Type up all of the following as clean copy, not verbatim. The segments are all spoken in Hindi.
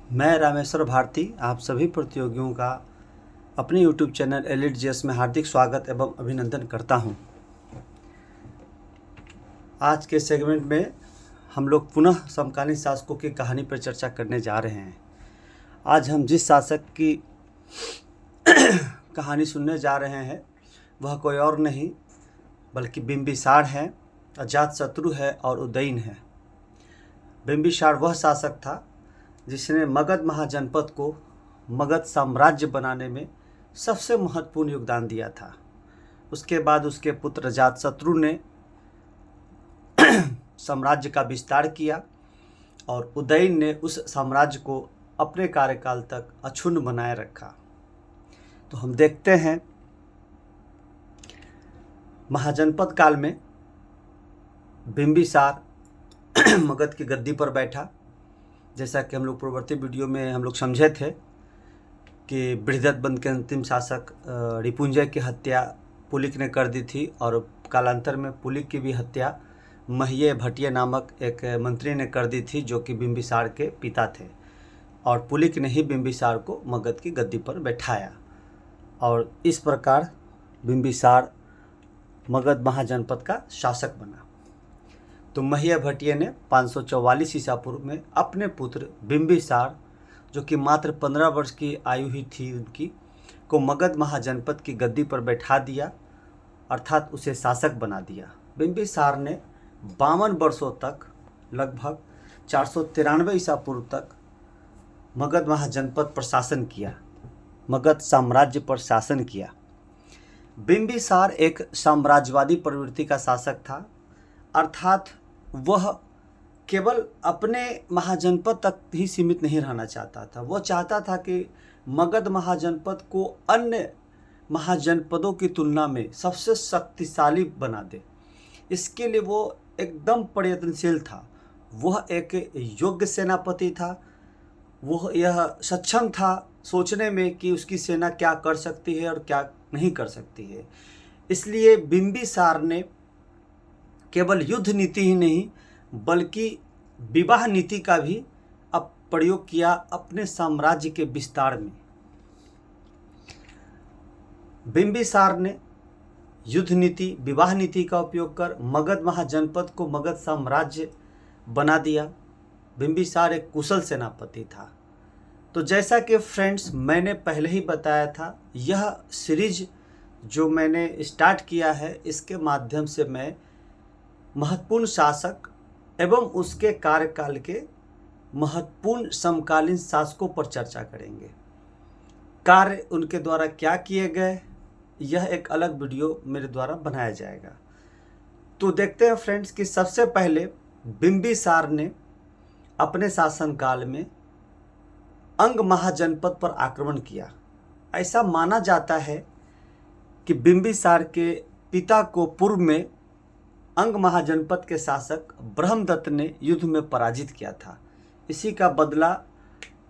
मैं रामेश्वर भारती आप सभी प्रतियोगियों का अपने YouTube चैनल एलिट जेएस में हार्दिक स्वागत एवं अभिनंदन करता हूं। आज के सेगमेंट में हम लोग पुनः समकालीन शासकों की कहानी पर चर्चा करने जा रहे हैं। आज हम जिस शासक की कहानी सुनने जा रहे हैं वह कोई और नहीं बल्कि बिंबिसार है, अजातशत्रु है और उदयन है। बिंबिसार वह शासक था जिसने मगध महाजनपद को मगध साम्राज्य बनाने में सबसे महत्वपूर्ण योगदान दिया था। उसके बाद उसके पुत्र अजातशत्रु ने साम्राज्य का विस्तार किया और उदयन ने उस साम्राज्य को अपने कार्यकाल तक अक्षुण्ण बनाए रखा। तो हम देखते हैं महाजनपद काल में बिंबिसार मगध की गद्दी पर बैठा। जैसा कि हम लोग पूर्ववर्ती वीडियो में हम लोग समझे थे कि बृहदबंध के अंतिम शासक रिपुंजय की हत्या पुलिक ने कर दी थी और कालांतर में पुलिक की भी हत्या महीय भट्टिय नामक एक मंत्री ने कर दी थी, जो कि बिंबिसार के पिता थे। और पुलिक ने ही बिंबिसार को मगध की गद्दी पर बैठाया और इस प्रकार बिंबिसार मगध महाजनपद का शासक बना। तो महीय भट्टिय ने 544 ईसा पूर्व में अपने पुत्र बिंबिसार, जो कि मात्र 15 वर्ष की आयु ही थी उनकी, को मगध महाजनपद की गद्दी पर बैठा दिया, अर्थात उसे शासक बना दिया। बिंबिसार ने 52 वर्षों तक, लगभग 493 ईसा पूर्व तक मगध महाजनपद पर शासन किया, मगध साम्राज्य पर शासन किया। बिंबिसार एक साम्राज्यवादी प्रवृत्ति का शासक था, अर्थात वह केवल अपने महाजनपद तक ही सीमित नहीं रहना चाहता था। वह चाहता था कि मगध महाजनपद को अन्य महाजनपदों की तुलना में सबसे शक्तिशाली बना दे। इसके लिए वो एकदम प्रयत्नशील था। वह एक योग्य सेनापति था। वह यह सक्षम था सोचने में कि उसकी सेना क्या कर सकती है और क्या नहीं कर सकती है। इसलिए बिंबिसार ने केवल युद्ध नीति ही नहीं बल्कि विवाह नीति का भी प्रयोग किया अपने साम्राज्य के विस्तार में। बिंबिसार ने युद्ध नीति, विवाह नीति का उपयोग कर मगध महाजनपद को मगध साम्राज्य बना दिया। बिंबिसार एक कुशल सेनापति था। तो जैसा कि फ्रेंड्स मैंने पहले ही बताया था, यह सीरीज जो मैंने स्टार्ट किया है, इसके माध्यम से मैं महत्वपूर्ण शासक एवं उसके कार्यकाल के महत्वपूर्ण समकालीन शासकों पर चर्चा करेंगे। कार्य उनके द्वारा क्या किए गए, यह एक अलग वीडियो मेरे द्वारा बनाया जाएगा। तो देखते हैं फ्रेंड्स कि सबसे पहले बिंबिसार ने अपने शासनकाल में अंग महाजनपद पर आक्रमण किया। ऐसा माना जाता है कि बिंबिसार के पिता को पूर्व में अंग महाजनपद के शासक ब्रह्मदत्त ने युद्ध में पराजित किया था। इसी का बदला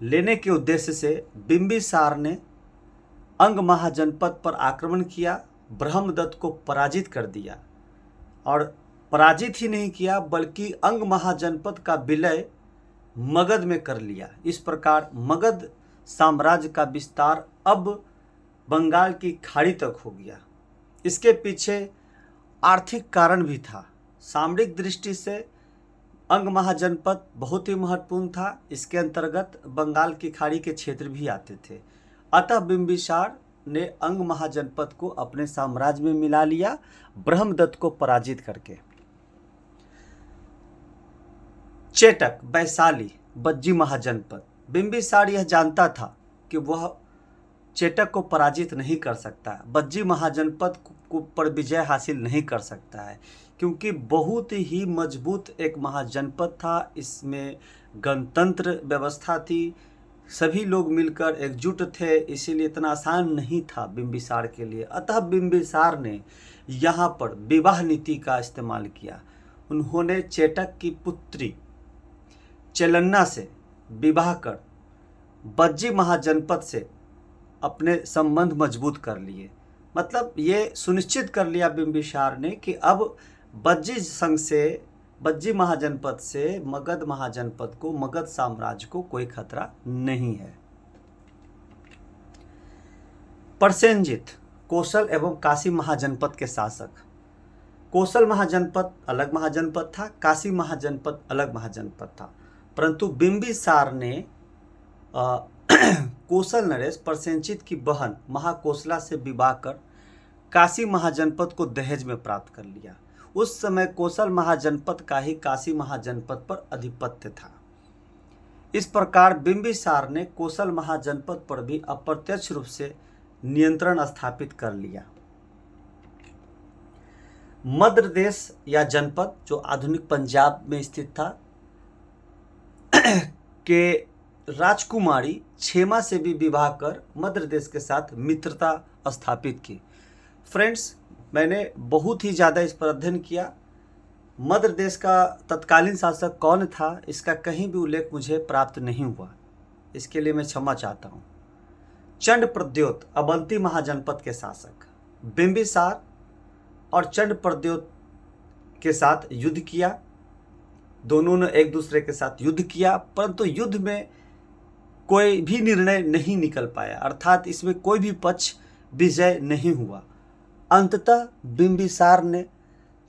लेने के उद्देश्य से बिंबिसार ने अंग महाजनपद पर आक्रमण किया, ब्रह्मदत्त को पराजित कर दिया। और पराजित ही नहीं किया बल्कि अंग महाजनपद का विलय मगध में कर लिया। इस प्रकार मगध साम्राज्य का विस्तार अब बंगाल की खाड़ी तक हो गया। इसके पीछे आर्थिक कारण भी था। सामरिक दृष्टि से अंग महाजनपद बहुत ही महत्वपूर्ण था। इसके अंतर्गत बंगाल की खाड़ी के क्षेत्र भी आते थे। अतः बिंबिसार ने अंग महाजनपद को अपने साम्राज्य में मिला लिया, ब्रह्मदत्त को पराजित करके। चेटक, वैशाली, बज्जी महाजनपद। बिंबिसार यह जानता था कि वह चेटक को पराजित नहीं कर सकता, बज्जी महाजनपद पर विजय हासिल नहीं कर सकता है, क्योंकि बहुत ही मजबूत एक महाजनपद था। इसमें गणतंत्र व्यवस्था थी, सभी लोग मिलकर एकजुट थे, इसीलिए इतना आसान नहीं था बिंबिसार के लिए। अतः बिंबिसार ने यहाँ पर विवाह नीति का इस्तेमाल किया। उन्होंने चेटक की पुत्री चेलन्ना से विवाह कर बज्जी महाजनपद से अपने संबंध मजबूत कर लिए। मतलब ये सुनिश्चित कर लिया बिंबिसार ने कि अब बज्जी संघ से बज्जी महाजनपद से मगध महाजनपद को, मगध साम्राज्य को कोई खतरा नहीं है। प्रसेनजित कोसल एवं काशी महाजनपद के शासक। कोसल महाजनपद अलग महाजनपद था, काशी महाजनपद अलग महाजनपद था, परंतु बिंबिसार ने कोसल नरेश प्रसेनजित की बहन महाकोसला से विवाह कर काशी महाजनपद को दहेज में प्राप्त कर लिया। उस समय कोसल महाजनपद का ही काशी महाजनपद पर आधिपत्य था। इस प्रकार बिंबिसार ने कोसल महाजनपद पर भी अप्रत्यक्ष रूप से नियंत्रण स्थापित कर लिया। मध्य देश या जनपद जो आधुनिक पंजाब में स्थित था के राजकुमारी क्षेमा से भी विवाह कर मध्य देश के साथ मित्रता स्थापित की। फ्रेंड्स, मैंने बहुत ही ज़्यादा इस पर अध्ययन किया। मध्य देश का तत्कालीन शासक कौन था, इसका कहीं भी उल्लेख मुझे प्राप्त नहीं हुआ, इसके लिए मैं क्षमा चाहता हूँ। चंड प्रद्योत अवंती महाजनपद के शासक। बिंबिसार और चंड प्रद्योत के साथ युद्ध किया, दोनों ने एक दूसरे के साथ युद्ध किया, परंतु युद्ध में कोई भी निर्णय नहीं निकल पाया, अर्थात इसमें कोई भी पक्ष विजय नहीं हुआ। अंततः बिंबिसार ने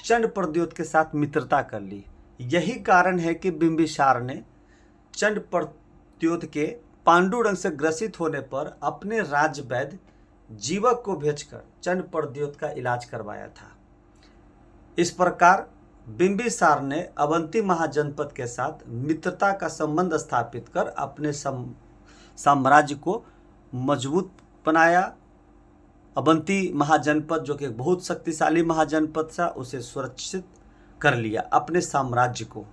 चंड प्रद्योत के साथ मित्रता कर ली। यही कारण है कि बिंबिसार ने चंड प्रद्योत के पांडुरंग से ग्रसित होने पर अपने राज्य वैद्य जीवक को भेजकर चंड प्रद्योत का इलाज करवाया था। इस प्रकार बिंबिसार ने अवंती महाजनपद के साथ मित्रता का संबंध स्थापित कर अपने साम्राज्य को मजबूत बनाया। अवंती महाजनपद जो कि बहुत शक्तिशाली महाजनपद था, उसे सुरक्षित कर लिया अपने साम्राज्य को।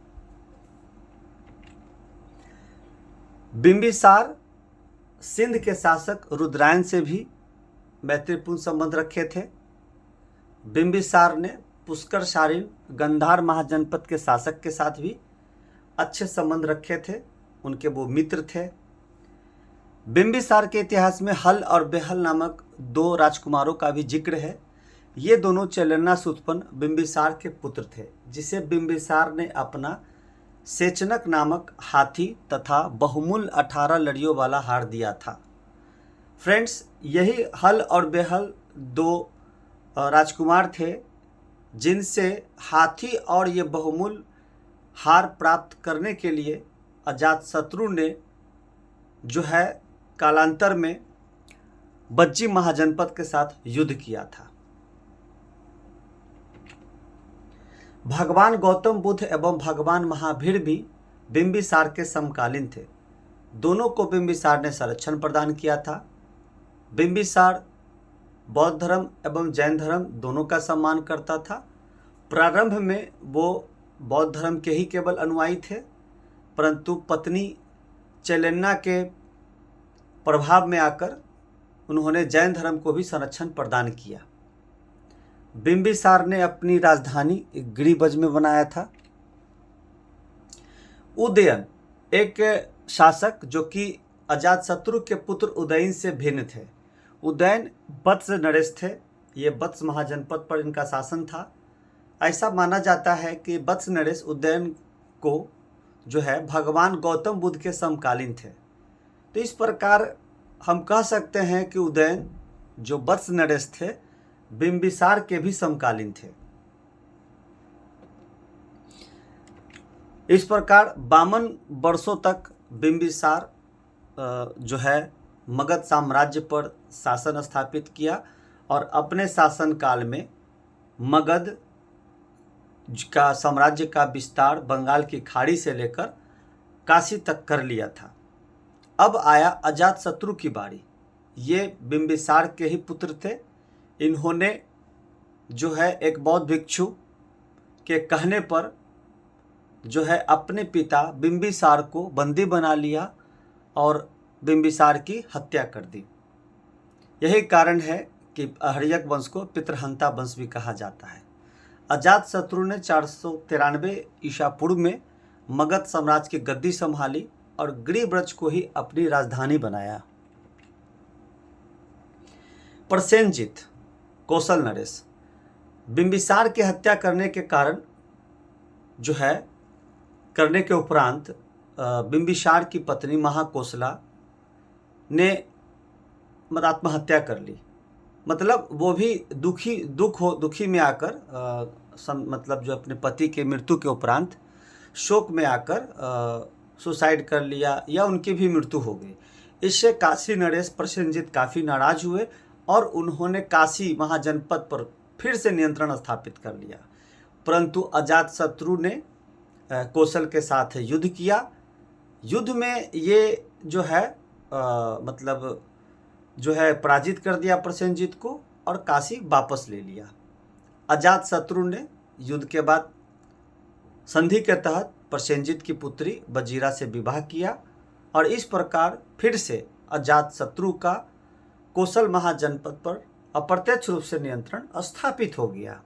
बिंबिसार सिंध के शासक रुद्रायन से भी मैत्रीपूर्ण संबंध रखे थे। बिंबिसार ने पुष्कर शालीन गंधार महाजनपद के शासक के साथ भी अच्छे संबंध रखे थे, उनके वो मित्र थे। बिंबिसार के इतिहास में हल और बेहल नामक दो राजकुमारों का भी जिक्र है। ये दोनों चेलेन्ना से उत्पन्न बिंबिसार के पुत्र थे, जिसे बिंबिसार ने अपना सेचनक नामक हाथी तथा बहुमूल्य 18 लड़ियों वाला हार दिया था। फ्रेंड्स, यही हल और बेहल दो राजकुमार थे जिनसे हाथी और ये बहुमूल्य हार प्राप्त करने के लिए अजातशत्रु ने जो है कालांतर में बज्जी महाजनपद के साथ युद्ध किया था। भगवान गौतम बुद्ध एवं भगवान महावीर भी बिंबिसार के समकालीन थे। दोनों को बिंबिसार ने संरक्षण प्रदान किया था। बिंबिसार बौद्ध धर्म एवं जैन धर्म दोनों का सम्मान करता था। प्रारंभ में वो बौद्ध धर्म के ही केवल अनुयायी थे, परंतु पत्नी चेलेन्ना के प्रभाव में आकर उन्होंने जैन धर्म को भी संरक्षण प्रदान किया। बिंबिसार ने अपनी राजधानी गिरिब्रज में बनाया था। उदयन एक शासक जो कि अजातशत्रु के पुत्र उदयन से भिन्न थे। उदयन वत्स नरेश थे। ये वत्स महाजनपद पर इनका शासन था। ऐसा माना जाता है कि वत्स नरेश उदयन को जो है भगवान गौतम बुद्ध के समकालीन थे। तो इस प्रकार हम कह सकते हैं कि उदयन जो वत्स नरेश थे बिंबिसार के भी समकालीन थे। इस प्रकार 52 वर्षों तक बिंबिसार जो है मगध साम्राज्य पर शासन स्थापित किया और अपने शासन काल में मगध का साम्राज्य का विस्तार बंगाल की खाड़ी से लेकर काशी तक कर लिया था। अब आया अजातशत्रु की बारी। ये बिंबिसार के ही पुत्र थे। इन्होंने जो है एक बौद्ध भिक्षु के कहने पर जो है अपने पिता बिंबिसार को बंदी बना लिया और बिंबिसार की हत्या कर दी। यही कारण है कि हर्यक वंश को पितृहंता वंश भी कहा जाता है। अजातशत्रु ने 493 ईसा पूर्व में मगध साम्राज्य की गद्दी संभाली और गिरिब्रज को ही अपनी राजधानी बनाया। प्रसेनजित कौशल नरेश बिंबिसार की हत्या करने के कारण जो है करने के उपरांत बिंबिसार की पत्नी महाकोसला ने आत्महत्या कर ली। मतलब वो भी दुखी में आकर मतलब जो अपने पति के मृत्यु के उपरांत शोक में आकर सुसाइड कर लिया या उनकी भी मृत्यु हो गई। इससे काशी नरेश प्रसेनजीत काफ़ी नाराज हुए और उन्होंने काशी महाजनपद पर फिर से नियंत्रण स्थापित कर लिया। परंतु अजातशत्रु ने कौशल के साथ युद्ध किया। युद्ध में ये जो है मतलब जो है पराजित कर दिया प्रसेनजीत को और काशी वापस ले लिया। अजातशत्रु ने युद्ध के बाद संधि के तहत प्रसेनजीत की पुत्री वजीरा से विवाह किया और इस प्रकार फिर से अजातशत्रु का कौशल महाजनपद पर अप्रत्यक्ष रूप से नियंत्रण स्थापित हो गया।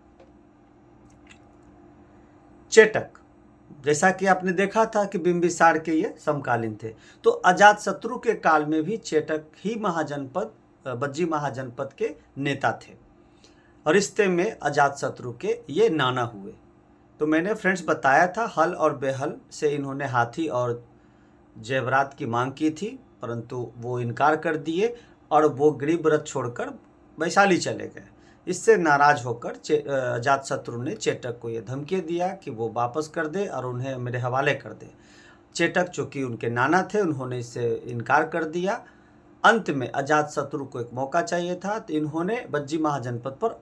चेटक, जैसा कि आपने देखा था कि बिंबिसार के ये समकालीन थे, तो अजातशत्रु के काल में भी चेटक ही बज्जी महाजनपद के नेता थे और रिश्ते में अजातशत्रु के ये नाना हुए। तो मैंने फ्रेंड्स बताया था हल और बेहल से इन्होंने हाथी और जेवरात की मांग की थी, परंतु वो इनकार कर दिए और वो गरीब रथ छोड़कर वैशाली चले गए। इससे नाराज होकर अजातशत्रु ने चेटक को यह धमकी दिया कि वो वापस कर दे और उन्हें मेरे हवाले कर दे। चेटक चूँकि उनके नाना थे, उन्होंने इससे इनकार कर दिया। अंत में अजातशत्रु को एक मौका चाहिए था, तो इन्होंने बज्जी महाजनपद पर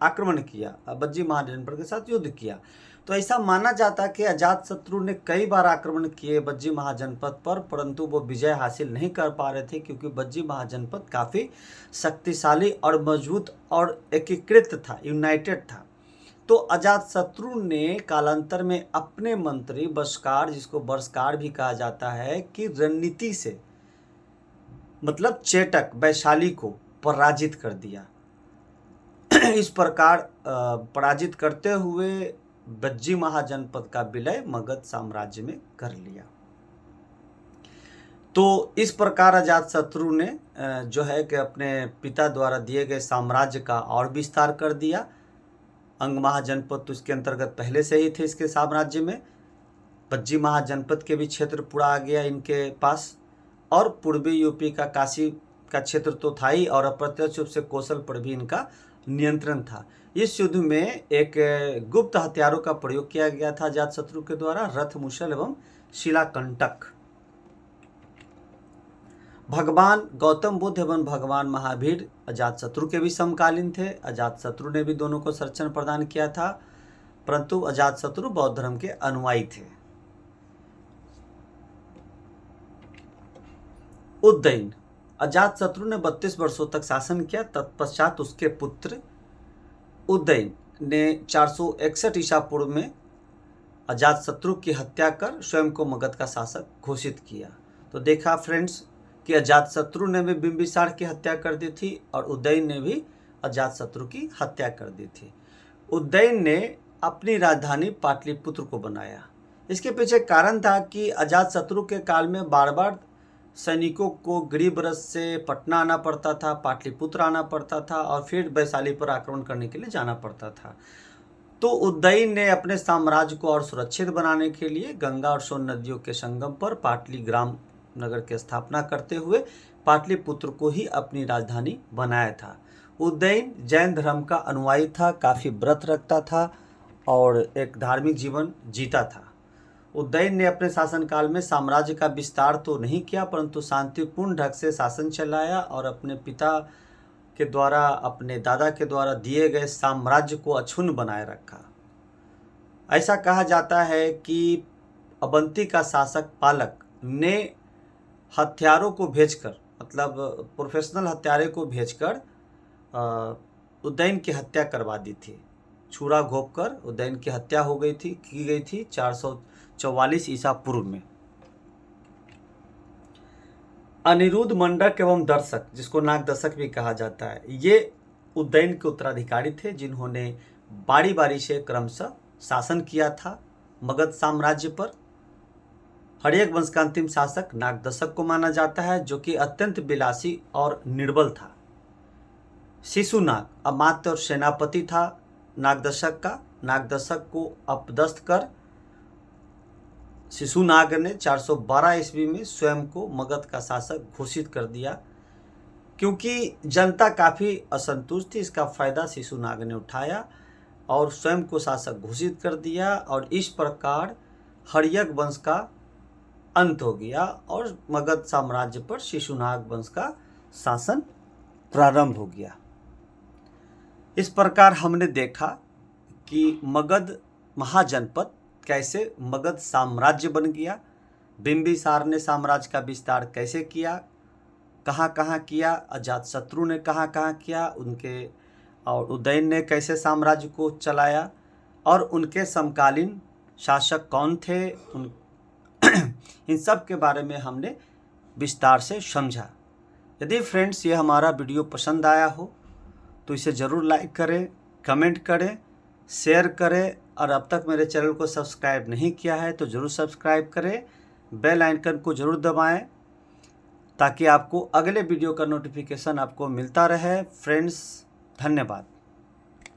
आक्रमण किया, बज्जी महाजनपद के साथ युद्ध किया। तो ऐसा माना जाता कि अजातशत्रु ने कई बार आक्रमण किए बज्जी महाजनपद पर, परंतु वो विजय हासिल नहीं कर पा रहे थे क्योंकि बज्जी महाजनपद काफ़ी शक्तिशाली और मजबूत और एकीकृत था, यूनाइटेड था। तो अजातशत्रु ने कालांतर में अपने मंत्री बशकार, जिसको बरस्कार भी कहा जाता है, कि रणनीति से मतलब चेटक वैशाली को पराजित कर दिया। इस प्रकार पराजित करते हुए बज्जी महाजनपद का विलय मगध साम्राज्य में कर लिया। तो इस प्रकार अजातशत्रु ने जो है कि अपने पिता द्वारा दिए गए साम्राज्य का और विस्तार कर दिया। अंग महाजनपद तो इसके अंतर्गत पहले से ही थे इसके साम्राज्य में। बज्जी महाजनपद के भी क्षेत्र पूरा आ गया इनके पास और पूर्वी यूपी का काशी का क्षेत्र तो था ही और अप्रत्यक्ष रूप से कौशल पर भी इनका नियंत्रण था। इस युद्ध में एक गुप्त हथियारों का प्रयोग किया गया था अजातशत्रु के द्वारा, रथ, मूसल एवं शिलाकंटक। भगवान गौतम बुद्ध एवं भगवान महावीर अजातशत्रु के भी समकालीन थे। अजातशत्रु ने भी दोनों को संरक्षण प्रदान किया था, परंतु अजातशत्रु बौद्ध धर्म के अनुयायी थे। उज्जैन, अजातशत्रु ने 32 वर्षों तक शासन किया। तत्पश्चात उसके पुत्र उज्जैन ने 461 ईसा पूर्व में अजातशत्रु की हत्या कर स्वयं को मगध का शासक घोषित किया। तो देखा फ्रेंड्स कि अजातशत्रु ने भी बिंबिसार की हत्या कर दी थी और उज्जैन ने भी अजातशत्रु की हत्या कर दी थी। उज्जैन ने अपनी राजधानी पाटलिपुत्र को बनाया। इसके पीछे कारण था कि अजातशत्रु के काल में बार बार सैनिकों को गरीबरथ से पटना आना पड़ता था, पाटलिपुत्र आना पड़ता था और फिर वैशाली पर आक्रमण करने के लिए जाना पड़ता था। तो उज्जैन ने अपने साम्राज्य को और सुरक्षित बनाने के लिए गंगा और सोन नदियों के संगम पर पाटली ग्राम नगर की स्थापना करते हुए पाटलिपुत्र को ही अपनी राजधानी बनाया था। उज्जैन जैन धर्म का अनुयायी था, काफ़ी व्रत रखता था और एक धार्मिक जीवन जीता था। उज्जैन ने अपने शासनकाल में साम्राज्य का विस्तार तो नहीं किया, परंतु शांतिपूर्ण ढंग से शासन चलाया और अपने पिता के द्वारा, अपने दादा के द्वारा दिए गए साम्राज्य को अक्षुण्ण बनाए रखा। ऐसा कहा जाता है कि अवंती का शासक पालक ने हथियारों को भेजकर, मतलब प्रोफेशनल हत्यारे को भेजकर उज्जैन की हत्या करवा दी थी। छुरा घोंपकर उज्जैन की हत्या की गई थी 444 ईसा पूर्व में। अनिरुद्ध मंडक एवं दर्शक, जिसको नागदर्शक भी कहा जाता है, ये उज्जैन के उत्तराधिकारी थे जिन्होंने बारी बारी से क्रमशः शासन किया था मगध साम्राज्य पर। हर्यक वंश का अंतिम शासक नागदर्शक को माना जाता है, जो कि अत्यंत विलासी और निर्बल था। शिशुनाग अमात्य और सेनापति था नागदर्शक का। नागदर्शक को अपदस्थ कर शिशुनाग ने 412 ईस्वी में स्वयं को मगध का शासक घोषित कर दिया। क्योंकि जनता काफ़ी असंतुष्ट थी, इसका फ़ायदा शिशुनाग ने उठाया और स्वयं को शासक घोषित कर दिया और इस प्रकार हर्यक वंश का अंत हो गया और मगध साम्राज्य पर शिशुनाग वंश का शासन प्रारंभ हो गया। इस प्रकार हमने देखा कि मगध महाजनपद कैसे मगध साम्राज्य बन गया, बिंबिसार ने साम्राज्य का विस्तार कैसे किया, कहाँ कहाँ किया, अजातशत्रु ने कहाँ कहाँ किया, उनके और उदयन ने कैसे साम्राज्य को चलाया और उनके समकालीन शासक कौन थे, इन सब के बारे में हमने विस्तार से समझा। यदि फ्रेंड्स ये हमारा वीडियो पसंद आया हो तो इसे ज़रूर लाइक करें, कमेंट करें, शेयर करें और अब तक मेरे चैनल को सब्सक्राइब नहीं किया है तो ज़रूर सब्सक्राइब करें, बेल आइकन को ज़रूर दबाएं ताकि आपको अगले वीडियो का नोटिफिकेशन आपको मिलता रहे। फ्रेंड्स धन्यवाद।